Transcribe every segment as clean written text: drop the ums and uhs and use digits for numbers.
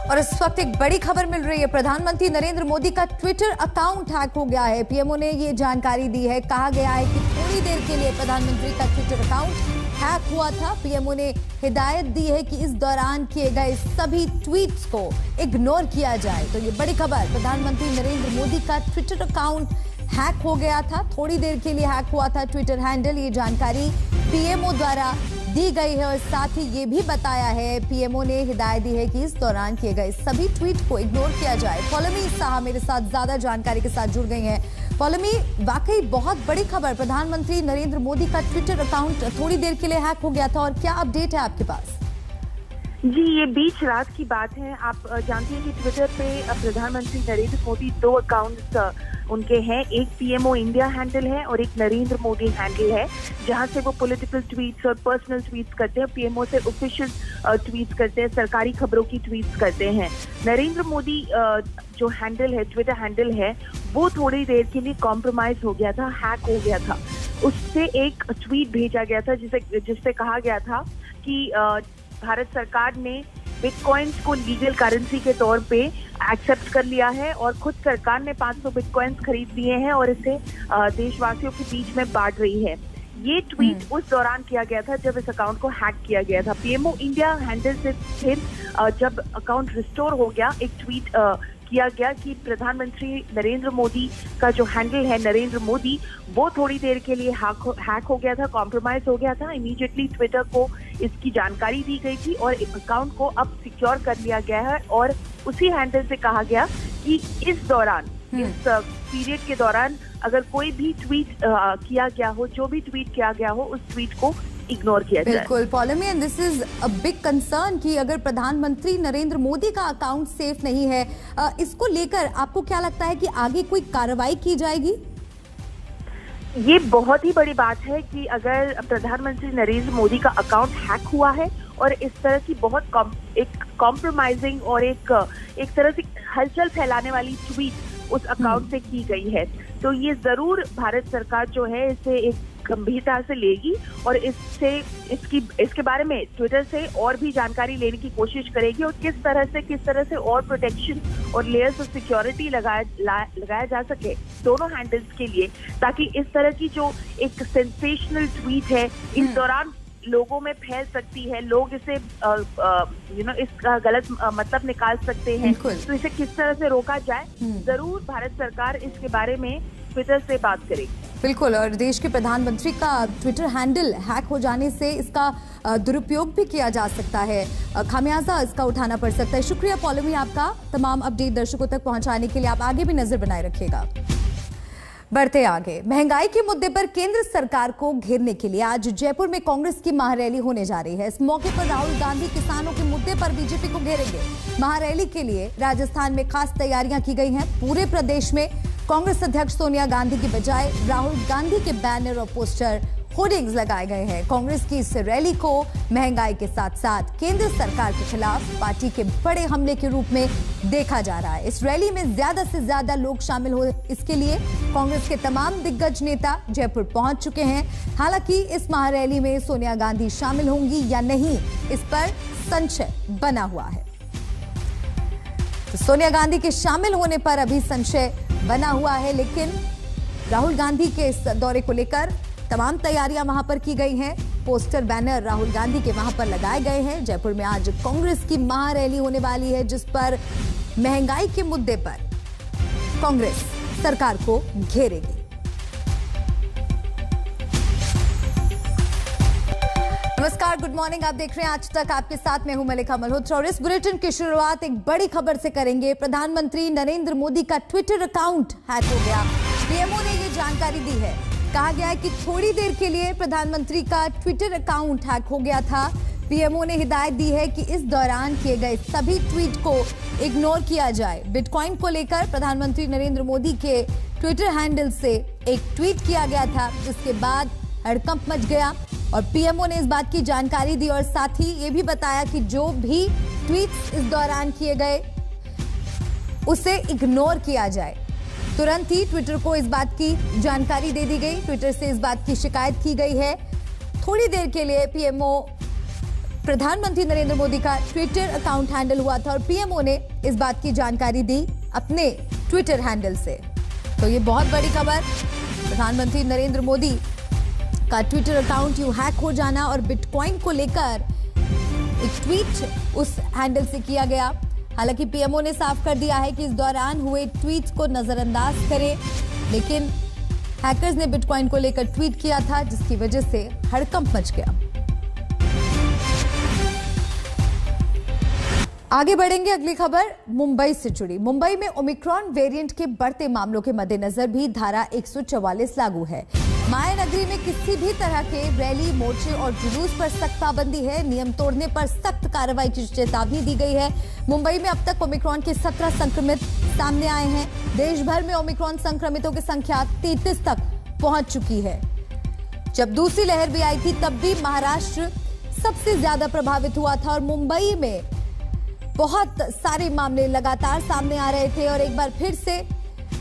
और इस वक्त एक बड़ी खबर मिल रही है। प्रधानमंत्री नरेंद्र मोदी का ट्विटर अकाउंट हैक हो गया है। पीएमओ ने ये जानकारी दी है। कहा गया है कि थोड़ी देर के लिए प्रधानमंत्री का ट्विटर अकाउंट हैक हुआ था। पीएमओ ने हिदायत दी है कि इस दौरान किए गए सभी ट्वीट्स को इग्नोर किया जाए। तो ये बड़ी खबर, प्रधानमंत्री नरेंद्र मोदी का ट्विटर अकाउंट हैक हो गया था। थोड़ी देर के लिए हैक हुआ था ट्विटर हैंडल। ये जानकारी पीएमओ द्वारा दी गई है और साथ ही ये भी बताया है, पीएमओ ने हिदायत दी है कि इस दौरान किए गए सभी ट्वीट को इग्नोर किया जाए। पौलमी साहब मेरे साथ ज्यादा जानकारी के साथ जुड़ गई हैं। पौलमी, वाकई बहुत बड़ी खबर, प्रधानमंत्री नरेंद्र मोदी का ट्विटर अकाउंट थोड़ी देर के लिए हैक हो गया था और क्या अपडेट है आपके पास? जी, ये बीच रात की बात है। आप जानते हैं कि ट्विटर पे प्रधानमंत्री नरेंद्र मोदी 2 अकाउंट्स उनके हैं। एक पीएमओ इंडिया हैंडल है और एक नरेंद्र मोदी हैंडल है, जहां से वो पॉलिटिकल ट्वीट्स और पर्सनल ट्वीट्स करते हैं। पीएमओ से ऑफिशियल ट्वीट्स करते हैं, सरकारी खबरों की ट्वीट्स करते हैं। नरेंद्र मोदी जो हैंडल है, ट्विटर हैंडल है, वो थोड़ी देर के लिए कॉम्प्रोमाइज हो गया था, हैक हो गया था। उससे एक ट्वीट भेजा गया था जिससे कहा गया था कि भारत सरकार ने बिटकॉइंस को लीगल करेंसी के तौर पे एक्सेप्ट कर लिया है और खुद सरकार ने 500 बिटकॉइंस खरीद लिए हैं और इसे देशवासियों के बीच में बांट रही है। ये ट्वीट उस दौरान किया गया था जब इस अकाउंट को हैक किया गया था। पीएमओ इंडिया हैंडल से फिर जब अकाउंट रिस्टोर हो गया, एक ट्वीट किया गया कि प्रधानमंत्री नरेंद्र मोदी का जो हैंडल है नरेंद्र मोदी, वो थोड़ी देर के लिए हैक हो गया था, कॉम्प्रोमाइज हो गया था। इमीडिएटली ट्विटर को इसकी जानकारी दी गई थी और अकाउंट को अब सिक्योर कर लिया गया है और उसी हैंडल से कहा गया कि इस दौरान, इस पीरियड के दौरान अगर कोई भी ट्वीट किया गया हो, जो भी ट्वीट किया गया हो, उस ट्वीट को इग्नोर किया जाए। बिल्कुल Paulami, and this is a big concern कि अगर प्रधानमंत्री नरेंद्र मोदी का अकाउंट सेफ नहीं है, इसको लेकर आपको क्या लगता है कि आगे कोई कार्रवाई की जाएगी? ये बहुत ही बड़ी बात है कि अगर प्रधानमंत्री नरेंद्र मोदी का अकाउंट हैक हुआ है और इस तरह की बहुत एक कॉम्प्रोमाइजिंग और एक तरह से हलचल फैलाने वाली ट्वीट उस अकाउंट से की गई है, तो ये जरूर भारत सरकार जो है इसे एक गंभीरता से लेगी और इसके बारे में ट्विटर से और भी जानकारी लेने की कोशिश करेगी और किस तरह से और प्रोटेक्शन और लेयर्स ऑफ सिक्योरिटी लगाया जा सके दोनों हैंडल्स के लिए, ताकि इस तरह की जो एक सेंसेशनल ट्वीट है इस दौरान लोगों में फैल सकती है, लोग इसे इसका गलत मतलब निकाल सकते हैं, तो इसे किस तरह से रोका जाए, जरूर भारत सरकार इसके बारे में ट्विटर से बात करेगी। बिल्कुल, और देश के प्रधानमंत्री का ट्विटर हैंडल हैक हो जाने से इसका दुरुपयोग भी किया जा सकता है, खामियाजा इसका उठाना पड़ सकता है। शुक्रिया पौलमी आपका तमाम अपडेट दर्शकों तक पहुंचाने के लिए। आप आगे भी नजर बनाए रखिएगा। बढ़ते आगे, महंगाई के मुद्दे पर केंद्र सरकार को घेरने के लिए आज जयपुर में कांग्रेस की महारैली होने जा रही है। इस मौके पर राहुल गांधी किसानों के मुद्दे पर बीजेपी को घेरेंगे। महारैली के लिए राजस्थान में खास तैयारियां की गई हैं। पूरे प्रदेश में कांग्रेस अध्यक्ष सोनिया गांधी की बजाय राहुल गांधी के बैनर और पोस्टर, होर्डिंग्स लगाए गए हैं। कांग्रेस की इस रैली को महंगाई के साथ साथ केंद्र सरकार के खिलाफ पार्टी के बड़े हमले के रूप में देखा जा रहा है। इस रैली में ज्यादा से ज्यादा लोग शामिल हो, इसके लिए कांग्रेस के तमाम दिग्गज नेता जयपुर पहुंच चुके हैं। हालांकि इस महारैली में सोनिया गांधी शामिल होंगी या नहीं, इस पर संशय बना हुआ है। तो सोनिया गांधी के शामिल होने पर अभी संशय बना हुआ है, लेकिन राहुल गांधी के इस दौरे को लेकर तमाम तैयारियां वहां पर की गई हैं। पोस्टर, बैनर राहुल गांधी के वहां पर लगाए गए हैं। जयपुर में आज कांग्रेस की महारैली होने वाली है, जिस पर महंगाई के मुद्दे पर कांग्रेस सरकार को घेरेगी। नमस्कार, गुड मॉर्निंग। आप देख रहे हैं आज तक, आपके साथ मैं हूं मलिका मल्होत्रा और इस बुलेटिन की शुरुआत एक बड़ी खबर से करेंगे। प्रधानमंत्री नरेंद्र मोदी का ट्विटर अकाउंट हैक हो गया। पीएमओ ने ये जानकारी दी है। कहा गया है कि थोड़ी देर के लिए प्रधानमंत्री का ट्विटर अकाउंट हैक हो गया था। पीएमओ ने हिदायत दी है कि इस दौरान किए गए सभी ट्वीट को इग्नोर किया जाए। बिटकॉइन को लेकर प्रधानमंत्री नरेंद्र मोदी के ट्विटर हैंडल से एक ट्वीट किया गया था, जिसके बाद हड़कंप मच गया और पीएमओ ने इस बात की जानकारी दी और साथ ही ये भी बताया कि जो भी ट्वीट्स इस दौरान किए गए उसे इग्नोर किया जाए। तुरंत ही ट्विटर को इस बात की जानकारी दे दी गई, ट्विटर से इस बात की शिकायत की गई है। थोड़ी देर के लिए पीएमओ प्रधानमंत्री नरेंद्र मोदी का ट्विटर अकाउंट हैंडल हुआ था और पीएमओ ने इस बात की जानकारी दी अपने ट्विटर हैंडल से। तो ये बहुत बड़ी खबर, प्रधानमंत्री नरेंद्र मोदी का ट्विटर अकाउंट यूं हैक हो जाना और बिटकॉइन को लेकर एक ट्वीट उस हैंडल से किया गया। हालांकि पीएमओ ने साफ कर दिया है कि इस दौरान हुए ट्वीट्स को नजरअंदाज करें, लेकिन हैकर्स ने बिटकॉइन को लेकर ट्वीट किया था जिसकी वजह से हड़कंप मच गया। आगे बढ़ेंगे, अगली खबर मुंबई से जुड़ी। मुंबई में ओमिक्रॉन वेरिएंट के बढ़ते मामलों के मद्देनजर भी धारा 144 लागू है। माया नगरी में किसी भी तरह के रैली, मोर्चे और जुलूस पर सख्त पाबंदी है। नियम तोड़ने पर सख्त कार्रवाई की चेतावनी दी गई है। मुंबई में अब तक ओमिक्रॉन के 17 संक्रमित सामने आए हैं। देश भर में ओमिक्रॉन संक्रमितों की संख्या 33 तक पहुंच चुकी है। जब दूसरी लहर भी आई थी तब भी महाराष्ट्र सबसे ज्यादा प्रभावित हुआ था और मुंबई में बहुत सारे मामले लगातार सामने आ रहे थे और एक बार फिर से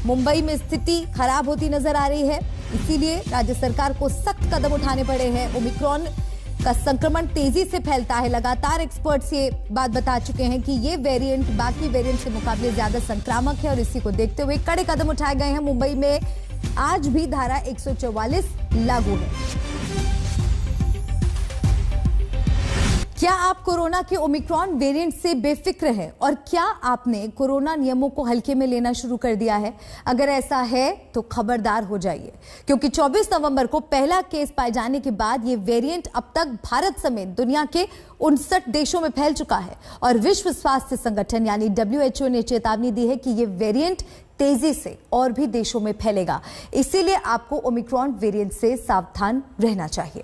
मुंबई में स्थिति खराब होती नजर आ रही है। इसीलिए राज्य सरकार को सख्त कदम उठाने पड़े हैं। ओमिक्रॉन का संक्रमण तेजी से फैलता है। लगातार एक्सपर्ट्स ये बात बता चुके हैं कि ये वेरिएंट बाकी वेरिएंट के मुकाबले ज्यादा संक्रामक है और इसी को देखते हुए कड़े कदम उठाए गए हैं। मुंबई में आज भी धारा 144 लागू है। क्या आप कोरोना के ओमिक्रॉन वेरिएंट से बेफिक्र हैं और क्या आपने कोरोना नियमों को हल्के में लेना शुरू कर दिया है? अगर ऐसा है तो खबरदार हो जाइए, क्योंकि 24 नवंबर को पहला केस पाए जाने के बाद ये वेरिएंट अब तक भारत समेत दुनिया के 59 देशों में फैल चुका है और विश्व स्वास्थ्य संगठन यानी WHO ने चेतावनी दी है कि ये वेरिएंट तेजी से और भी देशों में फैलेगा। इसीलिए आपको ओमिक्रॉन वेरिएंट से सावधान रहना चाहिए।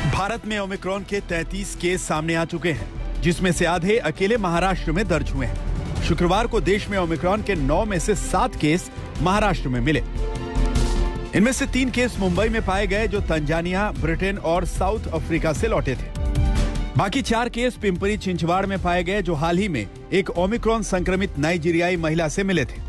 भारत में ओमिक्रॉन के 33 केस सामने आ चुके हैं, जिसमें से आधे अकेले महाराष्ट्र में दर्ज हुए हैं। शुक्रवार को देश में ओमिक्रॉन के 9 में से 7 केस महाराष्ट्र में मिले। इनमें से 3 केस मुंबई में पाए गए जो तंजानिया, ब्रिटेन और साउथ अफ्रीका से लौटे थे। बाकी 4 केस पिंपरी चिंचवाड़ में पाए गए जो हाल ही में एक ओमिक्रॉन संक्रमित नाइजीरियाई महिला से मिले थे।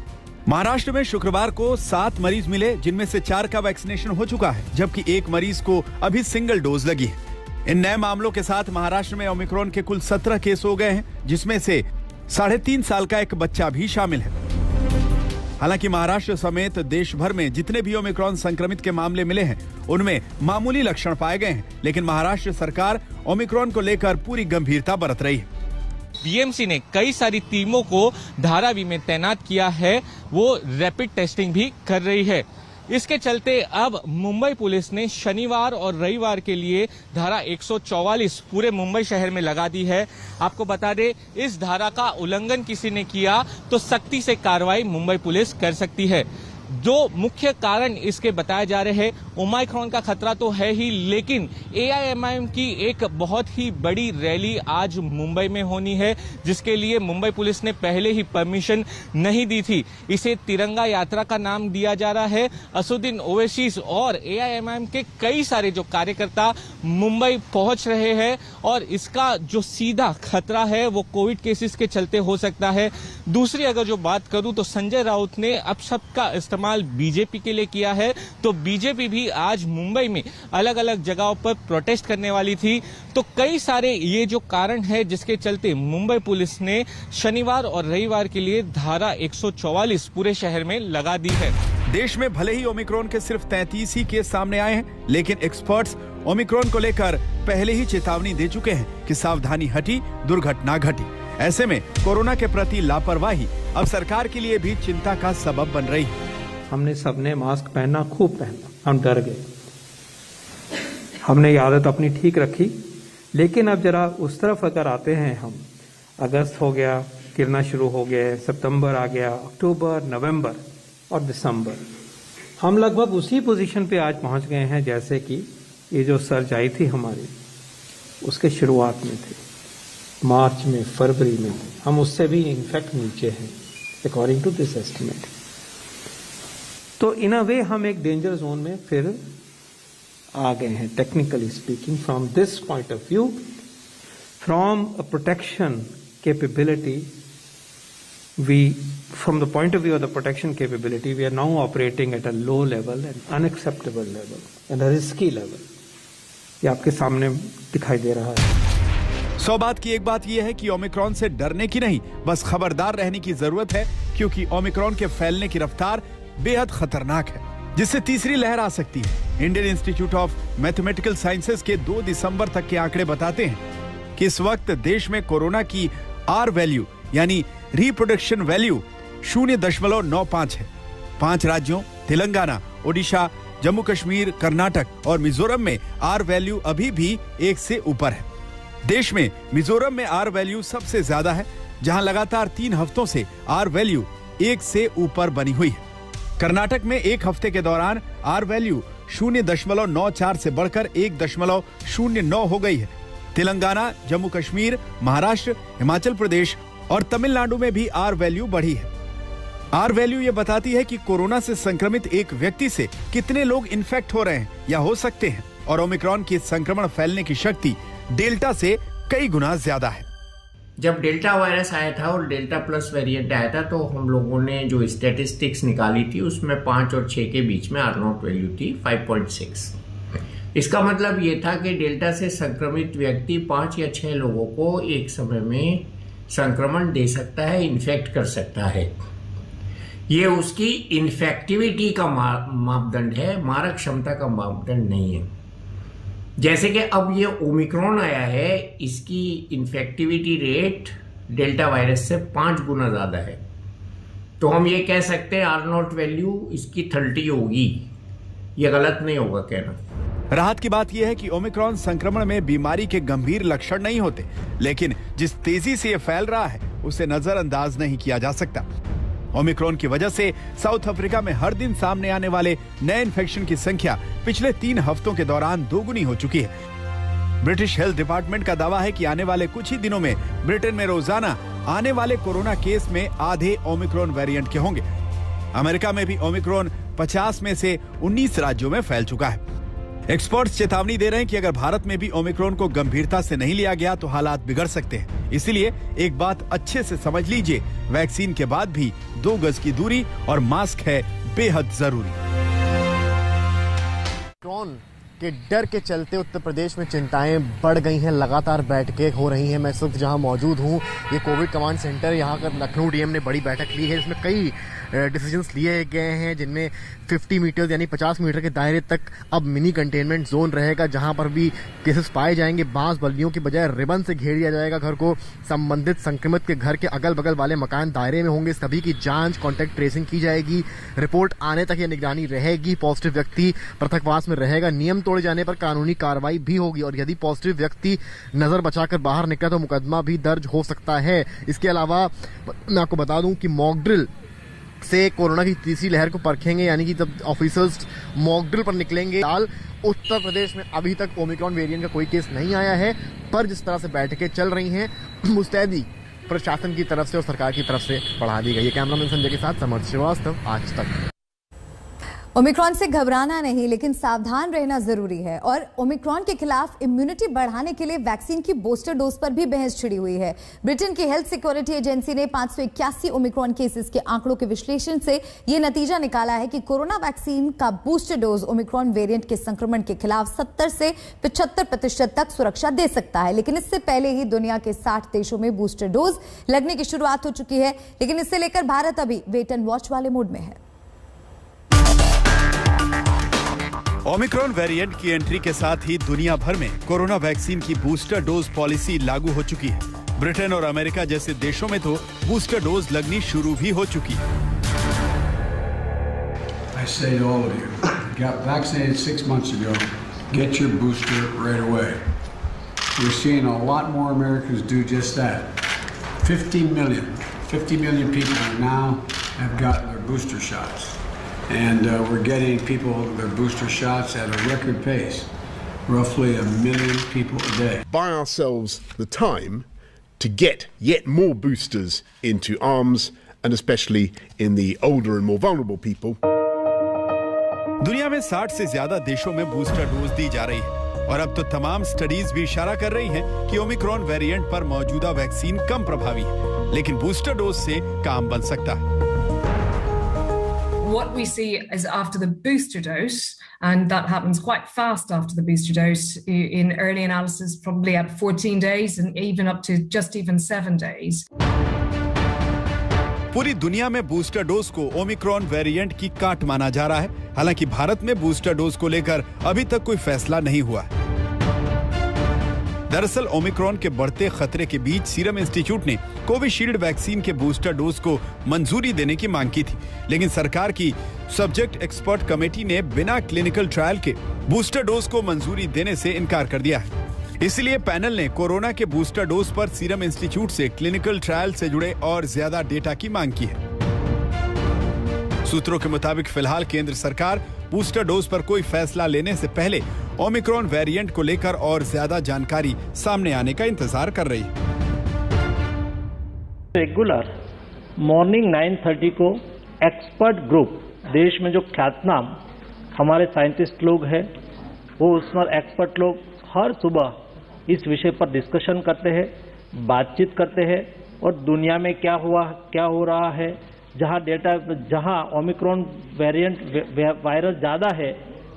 महाराष्ट्र में शुक्रवार को 7 मरीज मिले, जिनमें से 4 का वैक्सीनेशन हो चुका है, जबकि 1 मरीज को अभी सिंगल डोज लगी है। इन नए मामलों के साथ महाराष्ट्र में ओमिक्रॉन के कुल 17 केस हो गए हैं, जिसमें से 3.5 साल का एक बच्चा भी शामिल है। हालांकि महाराष्ट्र समेत देश भर में जितने भी ओमिक्रॉन संक्रमित के मामले मिले हैं, उनमें मामूली लक्षण पाए गए हैं, लेकिन महाराष्ट्र सरकार ओमिक्रॉन को लेकर पूरी गंभीरता बरत रही है। बीएमसी ने कई सारी टीमों को धारावी में तैनात किया है, वो रैपिड टेस्टिंग भी कर रही है। इसके चलते अब मुंबई पुलिस ने शनिवार और रविवार के लिए धारा 144 पूरे मुंबई शहर में लगा दी है। आपको बता दें, इस धारा का उल्लंघन किसी ने किया तो सख्ती से कार्रवाई मुंबई पुलिस कर सकती है। दो मुख्य कारण इसके बताए जा रहे हैं। ओमिक्रॉन का खतरा तो है ही, लेकिन एआईएमआईएम की एक बहुत ही बड़ी रैली आज मुंबई में होनी है, जिसके लिए मुंबई पुलिस ने पहले ही परमिशन नहीं दी थी। इसे तिरंगा यात्रा का नाम दिया जा रहा है। असुद्दीन ओवैसी और एआईएमआईएम के कई सारे जो कार्यकर्ता मुंबई पहुंच रहे हैं और इसका जो सीधा खतरा है वो कोविड केसेस के चलते हो सकता है। दूसरी अगर जो बात करूं तो संजय राउत ने अपशब्द का इस्तेमाल बीजेपी के लिए किया है, तो बीजेपी भी आज मुंबई में अलग अलग जगहों पर प्रोटेस्ट करने वाली थी। तो कई सारे ये जो कारण है जिसके चलते मुंबई पुलिस ने शनिवार और रविवार के लिए धारा 144 पूरे शहर में लगा दी है। देश में भले ही ओमिक्रॉन के सिर्फ 33 ही केस सामने आए हैं, लेकिन एक्सपर्ट्स ओमिक्रॉन को लेकर पहले ही चेतावनी दे चुके हैं कि सावधानी हटी, दुर्घटना घटी। ऐसे में कोरोना के प्रति लापरवाही अब सरकार के लिए भी चिंता का सबब बन रही है। हमने सबने मास्क पहनना, खूब पहनना, हम डर गए। हमने ये आदत अपनी ठीक रखी, लेकिन अब जरा उस तरफ अगर आते हैं हम, अगस्त हो गया, गिरना शुरू हो गया, सितंबर आ गया, अक्टूबर, नवंबर और दिसंबर, हम लगभग उसी पोजीशन पे आज पहुंच गए हैं जैसे कि ये जो सर्ज आई थी हमारी उसके शुरुआत में थे, मार्च में, फरवरी में। हम उससे भी इनफैक्ट नीचे हैं अकॉर्डिंग टू दिस एस्टिमेट। तो इन अ वे हम एक डेंजर जोन में फिर आ गए हैं technically speaking from this point of view. From a protection capability, from the point of view of the protection capability, we are now operating at a low level, an unacceptable level, and a risky level. ये आपके सामने दिखाई दे रहा है। 100 बात की एक बात यह है कि ओमिक्रॉन से डरने की नहीं, बस खबरदार रहने की जरूरत है, क्योंकि ओमिक्रॉन के फैलने की रफ्तार बेहद खतरनाक है, जिससे तीसरी लहर आ सकती है। Indian institute of mathematical sciences के 2 दिसंबर तक के आंकड़े बताते हैं कि इस वक्त देश में कोरोना की आर वैल्यू यानी रिप्रोडक्शन वैल्यू 0.95 है। 5 राज्यों तेलंगाना, ओडिशा, जम्मू कश्मीर, कर्नाटक और मिजोरम में आर वैल्यू अभी भी 1 से ऊपर है। देश में मिजोरम में आर वैल्यू सबसे ज्यादा है, जहां लगातार 3 हफ्तों से आर वैल्यू 1 से ऊपर बनी हुई है। कर्नाटक में 1 हफ्ते के दौरान आर वैल्यू 0.94 से बढ़कर 1.09 हो गई है। तेलंगाना, जम्मू कश्मीर, महाराष्ट्र, हिमाचल प्रदेश और तमिलनाडु में भी आर वैल्यू बढ़ी है। आर वैल्यू ये बताती है कि कोरोना से संक्रमित एक व्यक्ति से कितने लोग इन्फेक्ट हो रहे हैं या हो सकते हैं, और ओमिक्रॉन की संक्रमण फैलने की शक्ति डेल्टा से कई गुना ज्यादा है। जब डेल्टा वायरस आया था और डेल्टा प्लस वेरिएंट आया था, तो हम लोगों ने जो स्टैटिस्टिक्स निकाली थी उसमें 5 और 6 के बीच में R0 वैल्यू थी 5.6। इसका मतलब ये था कि डेल्टा से संक्रमित व्यक्ति 5 या 6 लोगों को एक समय में संक्रमण दे सकता है, इन्फेक्ट कर सकता है। ये उसकी इन्फेक्टिविटी का मापदंड है, मारक क्षमता का मापदंड नहीं है। जैसे कि अब ये ओमिक्रॉन आया है, इसकी इन्फेक्टिविटी रेट डेल्टा वायरस से 5 गुना ज़्यादा है, तो हम ये कह सकते हैं R0 वैल्यू इसकी 30 होगी। ये गलत नहीं होगा कहना। राहत की बात यह है कि ओमिक्रॉन संक्रमण में बीमारी के गंभीर लक्षण नहीं होते, लेकिन जिस तेजी से यह फैल रहा है उसे नजरअंदाज नहीं किया जा सकता। ओमिक्रॉन की वजह से साउथ अफ्रीका में हर दिन सामने आने वाले नए इन्फेक्शन की संख्या पिछले 3 हफ्तों के दौरान दोगुनी हो चुकी है। ब्रिटिश हेल्थ डिपार्टमेंट का दावा है कि आने वाले कुछ ही दिनों में ब्रिटेन में रोजाना आने वाले कोरोना केस में आधे ओमिक्रॉन वेरिएंट के होंगे। अमेरिका में भी ओमिक्रॉन 50 में से 19 राज्यों में फैल चुका है। एक्सपर्ट्स चेतावनी दे रहे हैं कि अगर भारत में भी ओमिक्रॉन को गंभीरता से नहीं लिया गया तो हालात बिगड़ सकते हैं। इसलिए एक बात अच्छे से समझ लीजिए, वैक्सीन के बाद भी 2 गज की दूरी और मास्क है बेहद जरूरी। ओमिक्रॉन के डर के चलते उत्तर प्रदेश में चिंताएं बढ़ गई हैं, लगातार बैठकें हो रही हैं। मैं इस वक्त जहां मौजूद हूं, ये कोविड कमांड सेंटर, यहाँ का लखनऊ डीएम ने बड़ी बैठक ली है, जिसमें कई डिसीजंस लिए गए हैं, जिनमें 50 मीटर यानी 50 मीटर के दायरे तक अब मिनी कंटेनमेंट जोन रहेगा। जहां पर भी केसेस पाए जाएंगे, बांस बल्लियों की बजाय रिबन से घेर दिया जाएगा घर को। संबंधित संक्रमित के घर के अगल बगल वाले मकान दायरे में होंगे। सभी की जांच, कॉन्टैक्ट ट्रेसिंग की जाएगी। रिपोर्ट आने तक यह निगरानी रहेगी। पॉजिटिव व्यक्ति पृथकवास में रहेगा। नियम तोड़े जाने पर कानूनी कार्रवाई भी होगी, और यदि पॉजिटिव व्यक्ति नजर बचाकर बाहर निकला तो मुकदमा भी दर्ज हो सकता है। इसके अलावा मैं आपको बता दूं कि मॉक ड्रिल से कोरोना की तीसरी लहर को परखेंगे, यानी कि जब ऑफिसर्स मॉक ड्रिल पर निकलेंगे। उत्तर प्रदेश में अभी तक ओमिक्रॉन वेरिएंट का कोई केस नहीं आया है, पर जिस तरह से बैठकें चल रही हैं, मुस्तैदी प्रशासन की तरफ से और सरकार की तरफ से बढ़ा दी गई है। कैमरामैन संजय के साथ समर्थ श्रीवास्तव, आज तक। ओमिक्रॉन से घबराना नहीं, लेकिन सावधान रहना जरूरी है। और ओमिक्रॉन के खिलाफ इम्यूनिटी बढ़ाने के लिए वैक्सीन की बूस्टर डोज पर भी बहस छिड़ी हुई है। ब्रिटेन की हेल्थ सिक्योरिटी एजेंसी ने 581 ओमिक्रॉन केसेस के आंकड़ों के विश्लेषण से यह नतीजा निकाला है कि कोरोना वैक्सीन का बूस्टर डोज ओमिक्रॉन वेरिएंट के संक्रमण के खिलाफ 70 से 75% तक सुरक्षा दे सकता है। लेकिन इससे पहले ही दुनिया के 60 देशों में बूस्टर डोज लगने की शुरुआत हो चुकी है, लेकिन इससे लेकर भारत अभी वेट एंड वॉच वाले मूड में है। ओमिक्रॉन वेरिएंट की एंट्री के साथ ही दुनिया भर में कोरोना वैक्सीन की बूस्टर डोज पॉलिसी लागू हो चुकी है। ब्रिटेन और अमेरिका जैसे देशों में तो बूस्टर डोज लगनी शुरू भी हो चुकी है। I say to all of you, got vaccinated 6 months ago, get your booster right away. We're seeing a lot more Americans do just that. 50 million people now have gotten their booster shots. And we're getting people their booster shots at a record pace, roughly 1 million people a day. Buy ourselves the time to get yet more boosters into arms, and especially in the older and more vulnerable people. दुनिया में 60 से ज्यादा देशों में booster dose दी जा रही है। और अब तो तमाम स्टडीज भी इशारा कर रही हैं कि ओमिक्रॉन वेरिएंट पर मौजूदा वैक्सीन कम प्रभावी है, लेकिन बूस्टर डोज से काम बन सकता है। What we see is after the booster dose, and that happens quite fast after the booster dose, in early analysis probably at 14 days and even up to just even 7 days. पूरी दुनिया में booster dose को Omicron variant की काट माना जा रहा है। हालांकि भारत में बूस्टर डोज को लेकर अभी तक कोई फैसला नहीं हुआ है। दरअसल ओमिक्रॉन के बढ़ते खतरे के बीच सीरम इंस्टीट्यूट ने कोविशील्ड वैक्सीन के बूस्टर डोज को मंजूरी देने की मांग की थी, लेकिन सरकार की सब्जेक्ट एक्सपर्ट कमेटी ने बिना क्लिनिकल ट्रायल के बूस्टर डोज को मंजूरी देने से इनकार कर दिया है। इसलिए पैनल ने कोरोना के बूस्टर डोज पर सीरम इंस्टीट्यूट से क्लिनिकल ट्रायल से जुड़े और ज्यादा डेटा की मांग की है। सूत्रों के मुताबिक फिलहाल केंद्र सरकार बूस्टर डोज पर कोई फैसला लेने से पहले ओमिक्रॉन वेरिएंट को लेकर और ज्यादा जानकारी सामने आने का इंतजार कर रही है। रेगुलर मॉर्निंग 9:30 को एक्सपर्ट ग्रुप, देश में जो ख्यातनाम हमारे साइंटिस्ट लोग हैं, वो उसमें एक्सपर्ट लोग हर सुबह इस विषय पर डिस्कशन करते हैं, बातचीत करते हैं और दुनिया में क्या हो रहा है, जहां ओमिक्रॉन वेरिएंट वायरस ज़्यादा है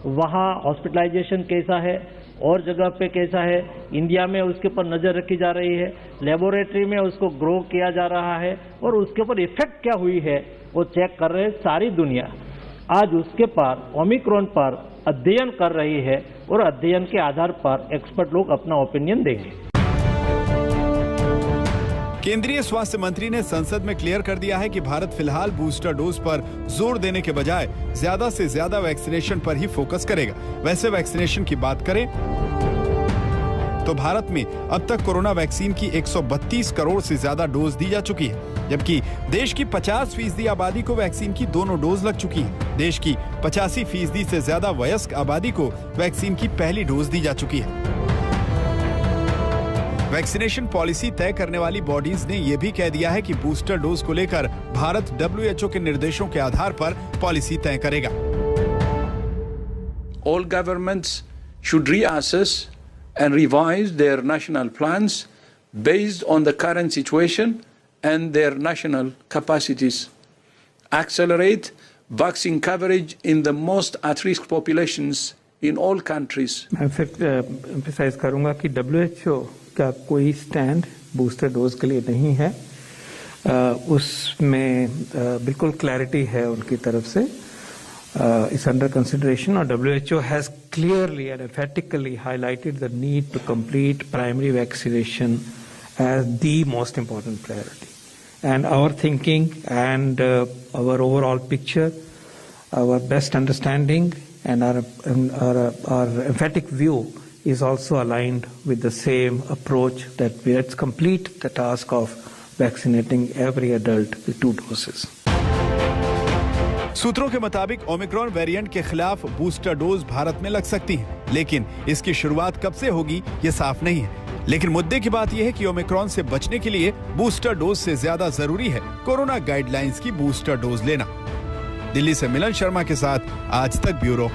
वहां हॉस्पिटलाइजेशन कैसा है और जगह पे कैसा है, इंडिया में उसके ऊपर नज़र रखी जा रही है, लेबोरेटरी में उसको ग्रो किया जा रहा है और उसके ऊपर इफेक्ट क्या हुई है वो चेक कर रहे हैं सारी दुनिया। आज उसके पर ओमिक्रॉन पर अध्ययन कर रही है और अध्ययन के आधार पर एक्सपर्ट लोग अपना ओपिनियन देंगे। केंद्रीय स्वास्थ्य मंत्री ने संसद में क्लियर कर दिया है कि भारत फिलहाल बूस्टर डोज पर जोर देने के बजाय ज्यादा से ज्यादा वैक्सीनेशन पर ही फोकस करेगा। वैसे वैक्सीनेशन की बात करें तो भारत में अब तक कोरोना वैक्सीन की 132 करोड़ से ज्यादा डोज दी जा चुकी है, जबकि देश की 50% आबादी को वैक्सीन की दोनों डोज लग चुकी है। देश की 85% से ज्यादा वयस्क आबादी को वैक्सीन की पहली डोज दी जा चुकी है। वैक्सीनेशन पॉलिसी तय करने वाली बॉडीज ने यह भी कह दिया है कि बूस्टर डोज को लेकर भारत WHO के निर्देशों के आधार पर पॉलिसी तय करेगा। All governments should reassess and revise their national plans based on the current situation and their national capacities. Accelerate vaccine coverage in the most at-risk populations in all countries. मैं फिर emphasise करूंगा कि WHO का कोई stand booster dose के लिए नहीं है। उसमें बिल्कुल क्लैरिटी है उनकी तरफ से। It's under consideration और WHO has clearly and emphatically highlighted the need to complete primary vaccination as the most important priority. And our thinking and our overall picture, our best understanding and our emphatic view is also aligned with the same approach that let's complete the task of vaccinating every adult with 2 doses. सूत्रों के मुताबिक Omicron variant के खिलाफ booster dose Bharat में लग सकती है, लेकिन इसकी शुरुआत कब से होगी ये साफ नहीं है। लेकिन मुद्दे की बात यह है कि ओमिक्रॉन से बचने के लिए बूस्टर डोज से ज्यादा जरूरी है कोरोना गाइडलाइंस की बूस्टर डोज लेना। दिल्ली से मिलन शर्मा के साथ आज तक ब्यूरो।